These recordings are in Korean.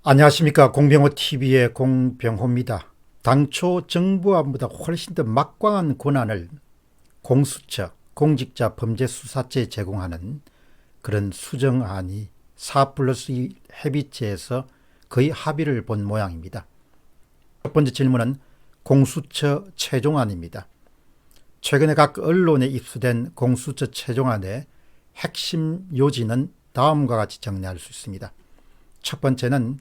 안녕하십니까. 공병호TV의 공병호입니다. 당초 정부안보다 훨씬 더 막강한 권한을 공수처, 공직자범죄수사처에 제공하는 그런 수정안이 4+2 협의체에서 거의 합의를 본 모양입니다. 첫 번째 질문은 공수처 최종안입니다. 최근에 각 언론에 입수된 공수처 최종안의 핵심 요지는 다음과 같이 정리할 수 있습니다. 첫 번째는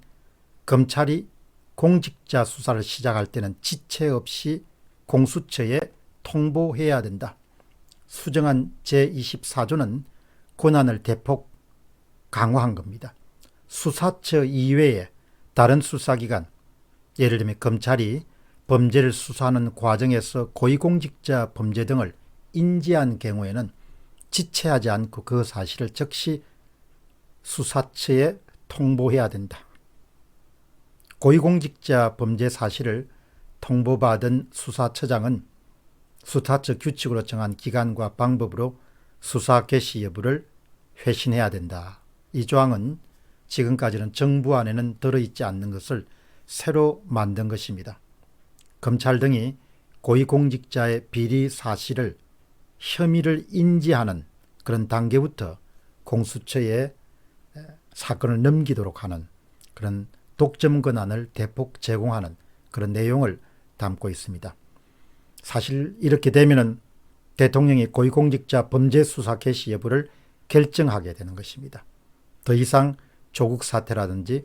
검찰이 공직자 수사를 시작할 때는 지체 없이 공수처에 통보해야 된다. 수정안 제24조는 권한을 대폭 강화한 겁니다. 수사처 이외에 다른 수사기관, 예를 들면 검찰이 범죄를 수사하는 과정에서 고위공직자 범죄 등을 인지한 경우에는 지체하지 않고 그 사실을 즉시 수사처에 통보해야 된다. 고위공직자 범죄 사실을 통보받은 수사처장은 수사처 규칙으로 정한 기간과 방법으로 수사 개시 여부를 회신해야 된다. 이 조항은 지금까지는 정부안에는 들어있지 않는 것을 새로 만든 것입니다. 검찰 등이 고위공직자의 비리 사실을 혐의를 인지하는 그런 단계부터 공수처에 사건을 넘기도록 하는 그런 독점 권한을 대폭 제공하는 그런 내용을 담고 있습니다. 사실 이렇게 되면은 대통령이 고위공직자 범죄 수사 개시 여부를 결정하게 되는 것입니다. 더 이상 조국 사태라든지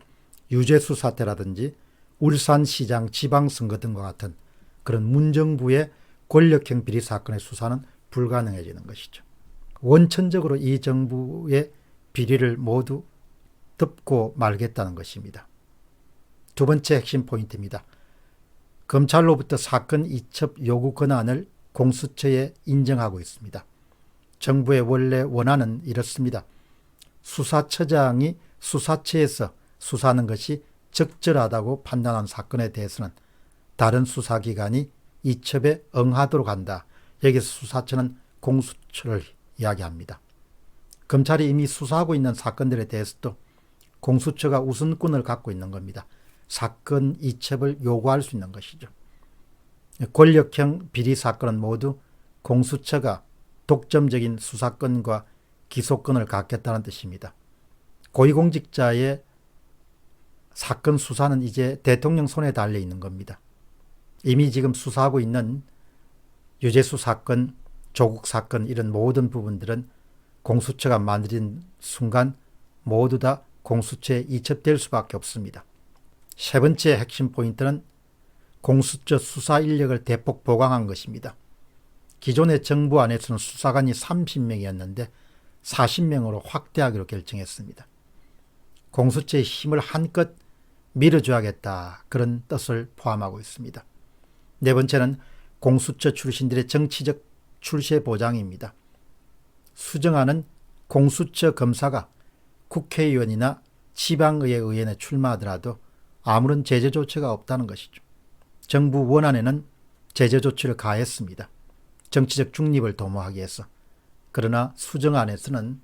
유재수 사태라든지 울산시장 지방선거 등과 같은 그런 문정부의 권력형 비리 사건의 수사는 불가능해지는 것이죠. 원천적으로 이 정부의 비리를 모두 덮고 말겠다는 것입니다. 두 번째 핵심 포인트입니다. 검찰로부터 사건 이첩 요구 권한을 공수처에 인정하고 있습니다. 정부의 원래 원안은 이렇습니다. 수사처장이 수사처에서 수사하는 것이 적절하다고 판단한 사건에 대해서는 다른 수사기관이 이첩에 응하도록 한다. 여기서 수사처는 공수처를 이야기합니다. 검찰이 이미 수사하고 있는 사건들에 대해서도 공수처가 우선권을 갖고 있는 겁니다. 사건 이첩을 요구할 수 있는 것이죠. 권력형 비리 사건은 모두 공수처가 독점적인 수사권과 기소권을 갖겠다는 뜻입니다. 고위공직자의 사건 수사는 이제 대통령 손에 달려 있는 겁니다. 이미 지금 수사하고 있는 유재수 사건, 조국 사건 이런 모든 부분들은 공수처가 만들어진 순간 모두 다 공수처에 이첩될 수밖에 없습니다. 세 번째 핵심 포인트는 공수처 수사 인력을 대폭 보강한 것입니다. 기존의 정부 안에서는 수사관이 30명이었는데 40명으로 확대하기로 결정했습니다. 공수처의 힘을 한껏 밀어줘야겠다 그런 뜻을 포함하고 있습니다. 네 번째는 공수처 출신들의 정치적 출세 보장입니다. 수정안은 공수처 검사가 국회의원이나 지방의회 의원에 출마하더라도 아무런 제재 조치가 없다는 것이죠. 정부 원안에는 제재 조치를 가했습니다. 정치적 중립을 도모하기 위해서. 그러나 수정안에서는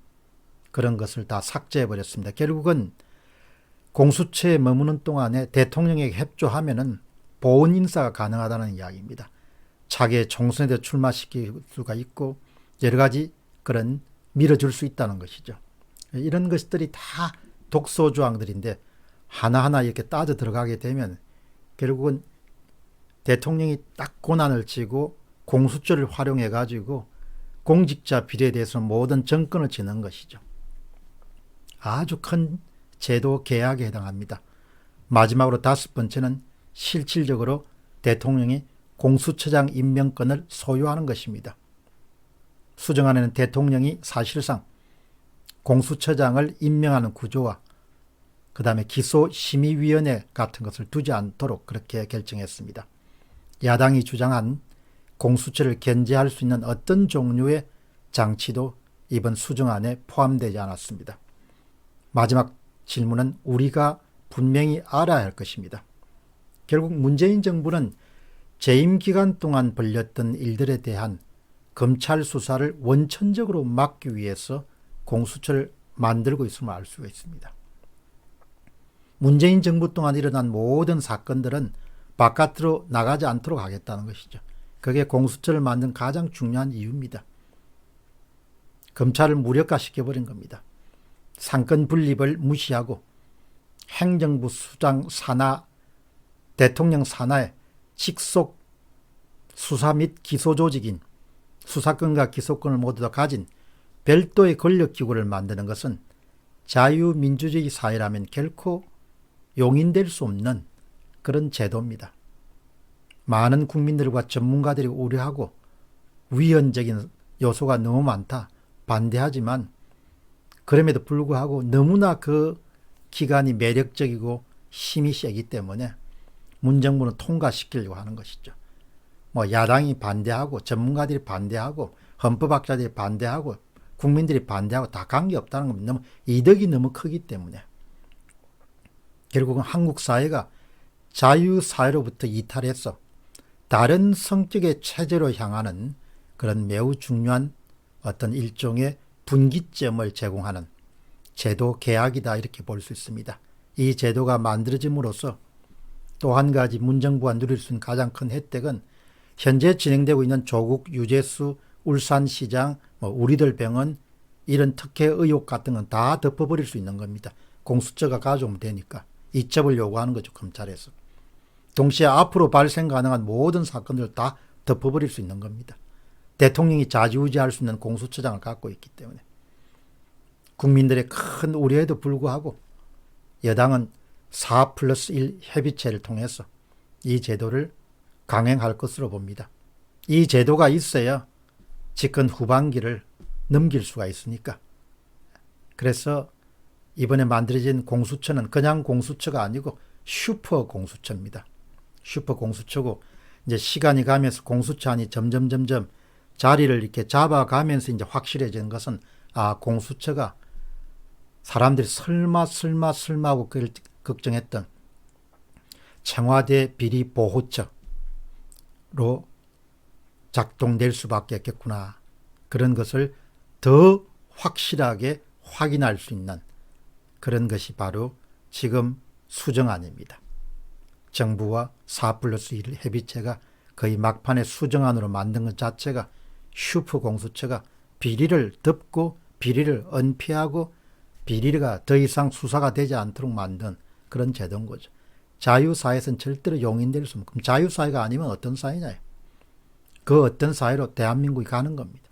그런 것을 다 삭제해버렸습니다. 결국은 공수처에 머무는 동안에 대통령에게 협조하면은 보훈 인사가 가능하다는 이야기입니다. 차기 총선에도 출마시킬 수가 있고 여러 가지 그런 밀어줄 수 있다는 것이죠. 이런 것들이 다 독소조항들인데 하나하나 이렇게 따져 들어가게 되면 결국은 대통령이 딱 권한을 쥐고 공수처를 활용해 가지고 공직자 비리에 대해서는 모든 정권을 쥐는 것이죠. 아주 큰 제도 개혁에 해당합니다. 마지막으로 다섯 번째는 실질적으로 대통령이 공수처장 임명권을 소유하는 것입니다. 수정안에는 대통령이 사실상 공수처장을 임명하는 구조와 그 다음에 기소심의위원회 같은 것을 두지 않도록 그렇게 결정했습니다. 야당이 주장한 공수처를 견제할 수 있는 어떤 종류의 장치도 이번 수정안에 포함되지 않았습니다. 마지막 질문은 우리가 분명히 알아야 할 것입니다. 결국 문재인 정부는 재임 기간 동안 벌였던 일들에 대한 검찰 수사를 원천적으로 막기 위해서 공수처를 만들고 있음을 알 수가 있습니다. 문재인 정부 동안 일어난 모든 사건들은 바깥으로 나가지 않도록 하겠다는 것이죠. 그게 공수처를 만든 가장 중요한 이유입니다. 검찰을 무력화시켜버린 겁니다. 상권 분립을 무시하고 행정부 수장 산하, 대통령 산하에 직속 수사 및 기소 조직인 수사권과 기소권을 모두 다 가진 별도의 권력기구를 만드는 것은 자유민주주의 사회라면 결코 용인될 수 없는 그런 제도입니다. 많은 국민들과 전문가들이 우려하고 위헌적인 요소가 너무 많다 반대하지만 그럼에도 불구하고 너무나 그 기관이 매력적이고 힘이 세기 때문에 문정부는 통과시키려고 하는 것이죠. 야당이 반대하고 전문가들이 반대하고 헌법학자들이 반대하고 국민들이 반대하고 다 관계없다는 겁니다. 이득이 너무 크기 때문에 결국은 한국 사회가 자유사회로부터 이탈해서 다른 성격의 체제로 향하는 그런 매우 중요한 어떤 일종의 분기점을 제공하는 제도 개혁이다 이렇게 볼 수 있습니다. 이 제도가 만들어짐으로써 또 한 가지 문정부가 누릴 수 있는 가장 큰 혜택은 현재 진행되고 있는 조국 유재수 울산시장 우리들 병원 이런 특혜 의혹 같은 건 다 덮어버릴 수 있는 겁니다. 공수처가 가져오면 되니까 이첩을 요구하는 거죠. 검찰에서. 동시에 앞으로 발생 가능한 모든 사건들을 다 덮어버릴 수 있는 겁니다. 대통령이 좌지우지할 수 있는 공수처장을 갖고 있기 때문에 국민들의 큰 우려에도 불구하고 여당은 4+1 협의체를 통해서 이 제도를 강행할 것으로 봅니다. 이 제도가 있어야 집권 후반기를 넘길 수가 있으니까. 그래서 이번에 만들어진 공수처는 그냥 공수처가 아니고 슈퍼 공수처입니다. 슈퍼 공수처고 이제 시간이 가면서 공수처안이 점점 자리를 이렇게 잡아가면서 이제 확실해지는 것은 공수처가 사람들이 설마 하고 그걸 걱정했던 청와대 비리 보호처로 작동될 수밖에 없겠구나. 그런 것을 더 확실하게 확인할 수 있는 그런 것이 바로 지금 수정안입니다. 정부와 4+1 협의체가 거의 막판에 수정안으로 만든 것 자체가 슈퍼 공수처가 비리를 덮고 비리를 은폐하고 비리가 더 이상 수사가 되지 않도록 만든 그런 제도인 거죠. 자유사회에서는 절대로 용인될 수 없는, 그럼 자유사회가 아니면 어떤 사회냐요? 그 어떤 사회로 대한민국이 가는 겁니다.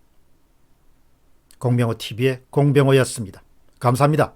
공병호 TV의 공병호였습니다. 감사합니다.